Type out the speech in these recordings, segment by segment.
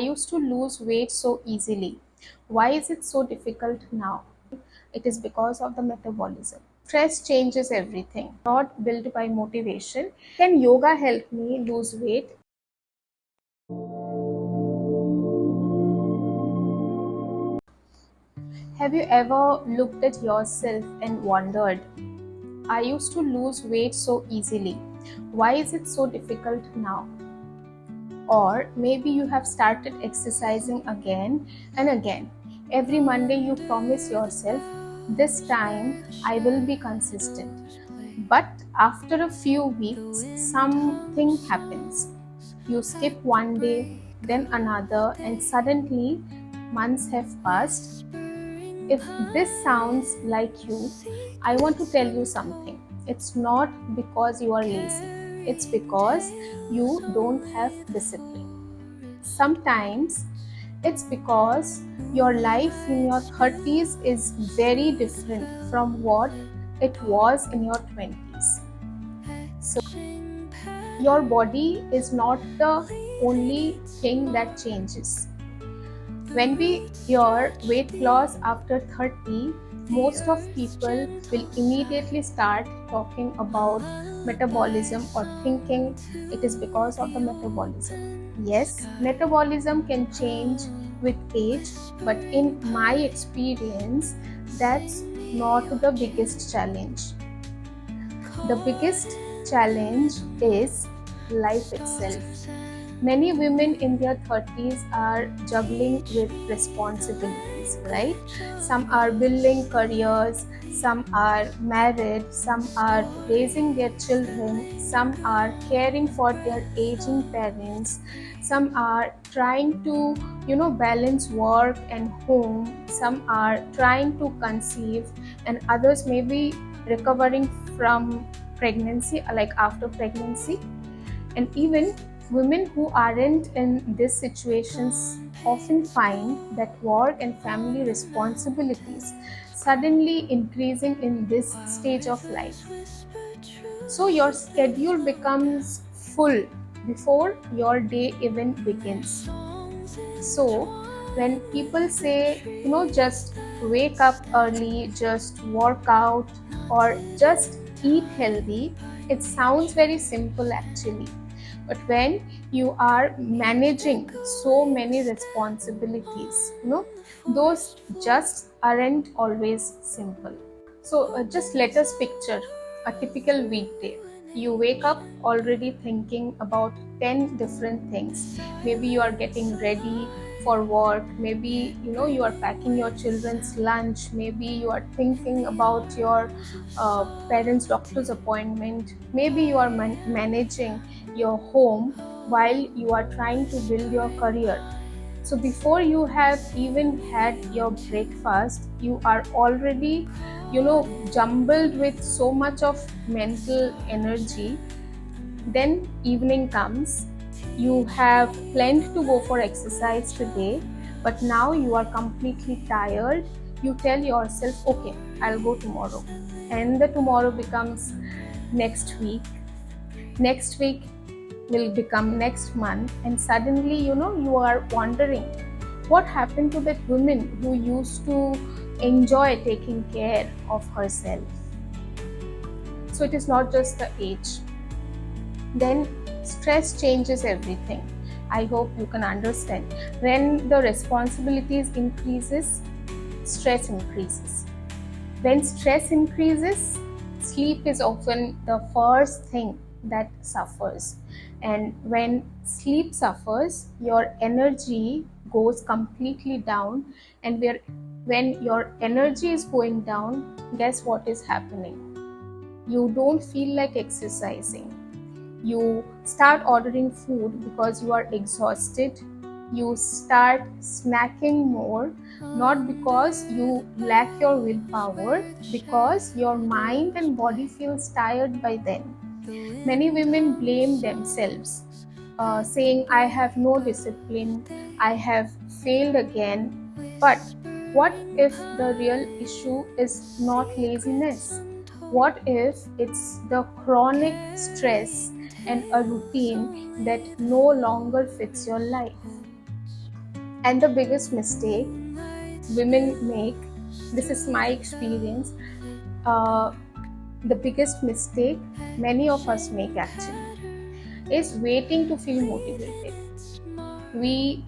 I used to lose weight so easily. Why is it so difficult now? It is because of the metabolism. Stress changes everything, not built by motivation. Can yoga help me lose weight? Have you ever looked at yourself and wondered, I used to lose weight so easily. Why is it so difficult now? Or maybe you have started exercising again and again. Every Monday you promise yourself, this time I will be consistent. But after a few weeks, something happens. You skip one day, then another, and suddenly months have passed. If this sounds like you, I want to tell you something. It's not because you are lazy, it's because you don't have discipline. Sometimes it's because your life in your 30s is very different from what it was in your 20s. So, your body is not the only thing that changes. When we hear weight loss after 30, most of people will immediately start talking about metabolism or thinking it is because of the metabolism. Yes, metabolism can change with age, but in my experience, that's not the biggest challenge. The biggest challenge is life itself. Many women in their 30s are juggling with responsibilities, right? Some are building careers, some are married, some are raising their children, some are caring for their aging parents, some are trying to, balance work and home, some are trying to conceive, and others may be recovering from pregnancy, like after pregnancy. And even women who aren't in these situations often find that work and family responsibilities suddenly increasing in this stage of life. So your schedule becomes full before your day even begins. So when people say, just wake up early, just work out, or just eat healthy, it sounds very simple actually. But when you are managing so many responsibilities, those just aren't always simple. So just let us picture a typical weekday. You wake up already thinking about 10 different things. Maybe you are getting ready for work. Maybe you are packing your children's lunch. Maybe you are thinking about your parents' doctor's appointment. Maybe you are managing your home while you are trying to build your career. So before you have even had your breakfast, you are already, jumbled with so much of mental energy. Then evening comes, you have planned to go for exercise today, but now you are completely tired. You tell yourself, okay, I'll go tomorrow. And the tomorrow becomes next week. Next week will become next month, and suddenly you are wondering what happened to that woman who used to enjoy taking care of herself. So it is not just the age. Then stress changes everything. I hope you can understand. When the responsibilities increases, stress increases. When stress increases, sleep is often the first thing that suffers. And when sleep suffers, your energy goes completely down. And when your energy is going down, guess what is happening? You don't feel like exercising. You start ordering food because you are exhausted. You start snacking more, not because you lack your willpower, because your mind and body feels tired by then. Many women blame themselves, saying, I have no discipline, I have failed again. But what if the real issue is not laziness? What if it's the chronic stress and a routine that no longer fits your life? And the biggest mistake women make, this is my experience, uh, the biggest mistake many of us make actually is waiting to feel motivated. We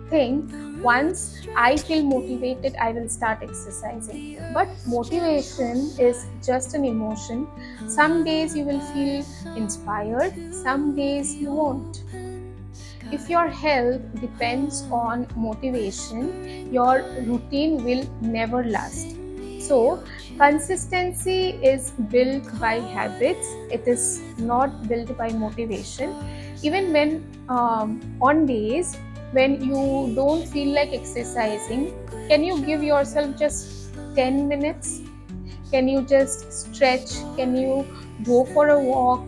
think once I feel motivated, I will start exercising. But motivation is just an emotion. Some days you will feel inspired, some days you won't. If your health depends on motivation, your routine will never last. So, consistency is built by habits, it is not built by motivation. Even when on days when you don't feel like exercising, can you give yourself just 10 minutes? Can you just stretch? Can you go for a walk?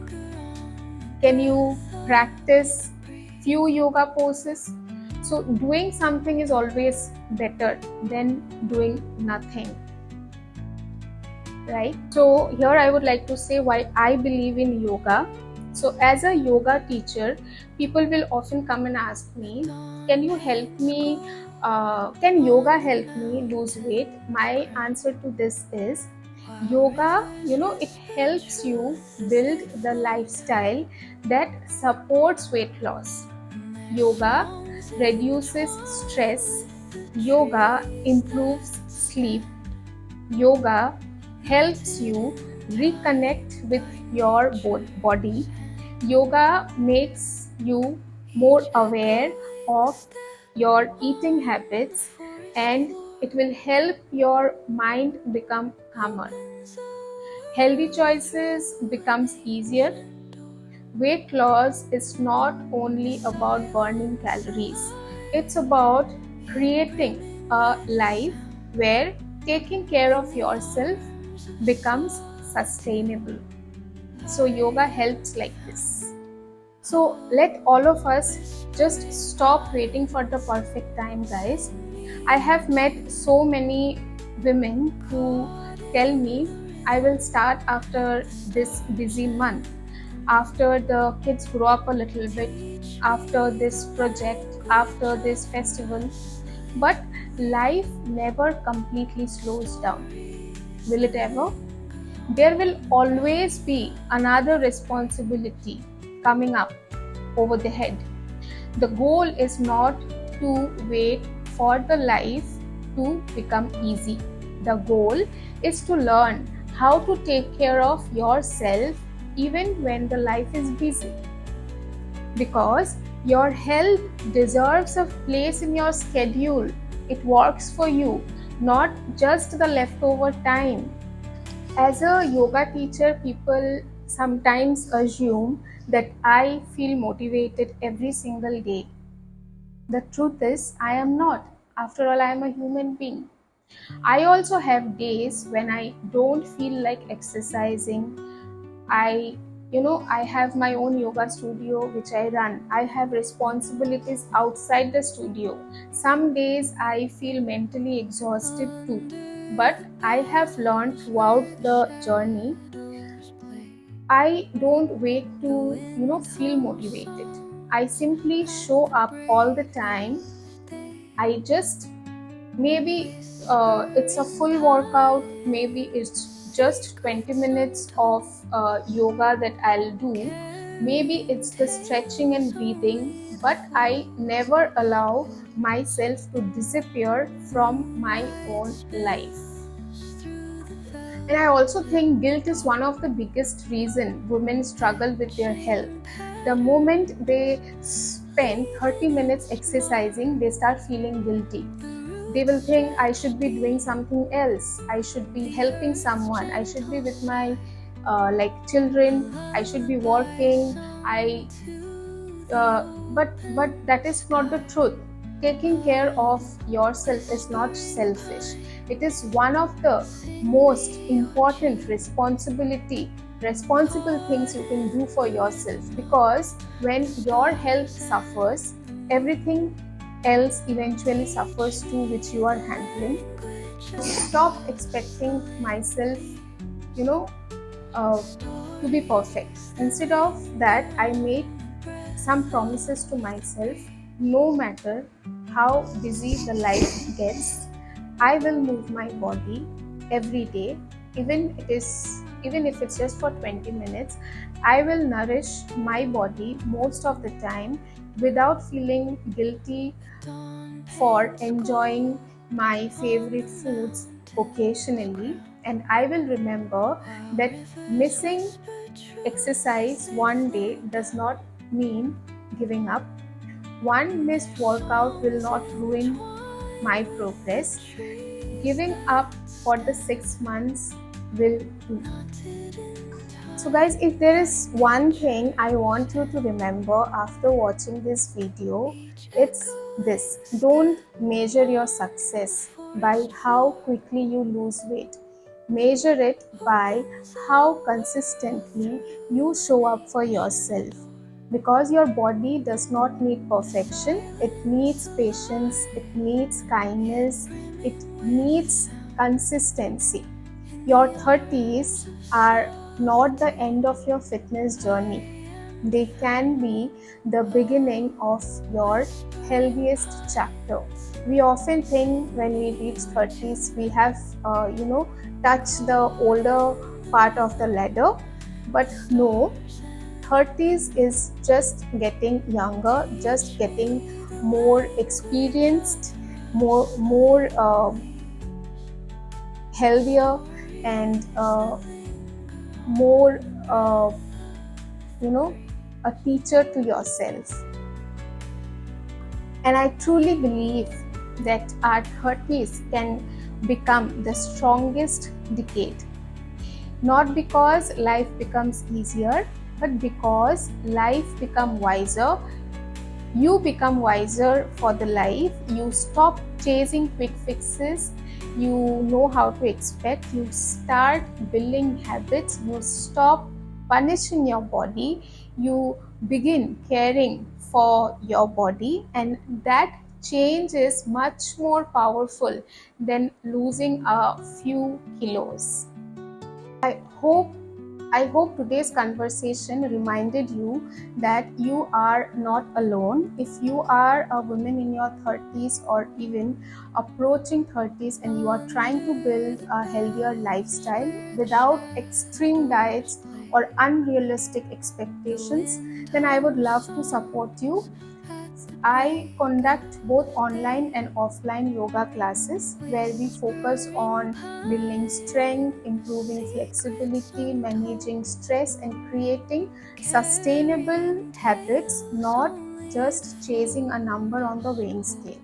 Can you practice few yoga poses? So doing something is always better than doing nothing, right? So here I would like to say why I believe in yoga. So as a yoga teacher, people will often come and ask me, can you help me, can yoga help me lose weight? My answer to this is, yoga, it helps you build the lifestyle that supports weight loss. Yoga reduces stress. Yoga improves sleep. Yoga helps you reconnect with your body. Yoga makes you more aware of your eating habits, and it will help your mind become calmer. Healthy choices becomes easier. Weight loss is not only about burning calories, it's about creating a life where taking care of yourself becomes sustainable. So, yoga helps like this. So, let all of us just stop waiting for the perfect time, guys. I have met so many women who tell me, I will start after this busy month, after the kids grow up a little bit, after this project, after this festival. But life never completely slows down. Will it ever? There will always be another responsibility coming up over the head. The goal is not to wait for the life to become easy. The goal is to learn how to take care of yourself even when the life is busy. Because your health deserves a place in your schedule. It works for you, not just the leftover time. As a yoga teacher, people sometimes assume that I feel motivated every single day. The truth is, I am not. After all, I am a human being. I also have days when I don't feel like exercising. I have my own yoga studio which I run. I have responsibilities outside the studio. Some days I feel mentally exhausted too. But I have learned throughout the journey, I don't wait to, feel motivated. I simply show up all the time. I just, maybe it's a full workout, maybe it's just 20 minutes of yoga that I'll do, maybe it's the stretching and breathing, but I never allow myself to disappear from my own life. And I also think guilt is one of the biggest reason women struggle with their health. The moment they spend 30 minutes exercising, they start feeling guilty. They will think, I should be doing something else. I should be helping someone. I should be with my children. I should be working. But that is not the truth. Taking care of yourself is not selfish. It is one of the most important responsible things you can do for yourself, because when your health suffers, everything else eventually suffers too, which you are handling. Stop expecting myself, to be perfect. Instead of that, I make some promises to myself. No matter how busy the life gets, I will move my body every day, even if it's just for 20 minutes. I will nourish my body most of the time without feeling guilty for enjoying my favorite foods occasionally. And I will remember that missing exercise one day does not mean giving up. One missed workout will not ruin my progress. Giving up for the 6 months will do. So guys, if there is one thing I want you to remember after watching this video, it's this: don't measure your success by how quickly you lose weight. Measure it by how consistently you show up for yourself. Because your body does not need perfection, it needs patience, it needs kindness, it needs consistency. Your 30s are not the end of your fitness journey. They can be the beginning of your healthiest chapter. We often think when we reach 30s, we have, touched the older part of the ladder. But no, 30s is just getting younger, just getting more experienced, more healthier, and more a teacher to yourself. And I truly believe that our 30s can become the strongest decade, not because life becomes easier, but because life becomes wiser. You become wiser for the life. You stop chasing quick fixes. You know how to expect. You start building habits. You stop punishing your body. You begin caring for your body, and that change is much more powerful than losing a few kilos. I hope today's conversation reminded you that you are not alone. If you are a woman in your 30s or even approaching 30s and you are trying to build a healthier lifestyle without extreme diets or unrealistic expectations, then I would love to support you. I conduct both online and offline yoga classes where we focus on building strength, improving flexibility, managing stress, and creating sustainable habits, not just chasing a number on the weighing scale.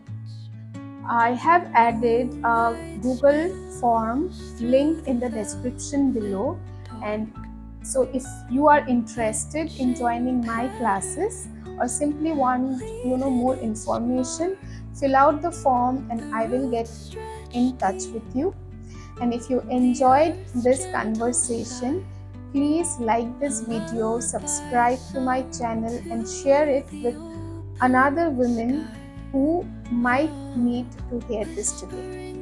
I have added a Google form link in the description below, and so if you are interested in joining my classes or simply want more information, fill out the form and I will get in touch with you. And if you enjoyed this conversation, please like this video, subscribe to my channel, and share it with another woman who might need to hear this today.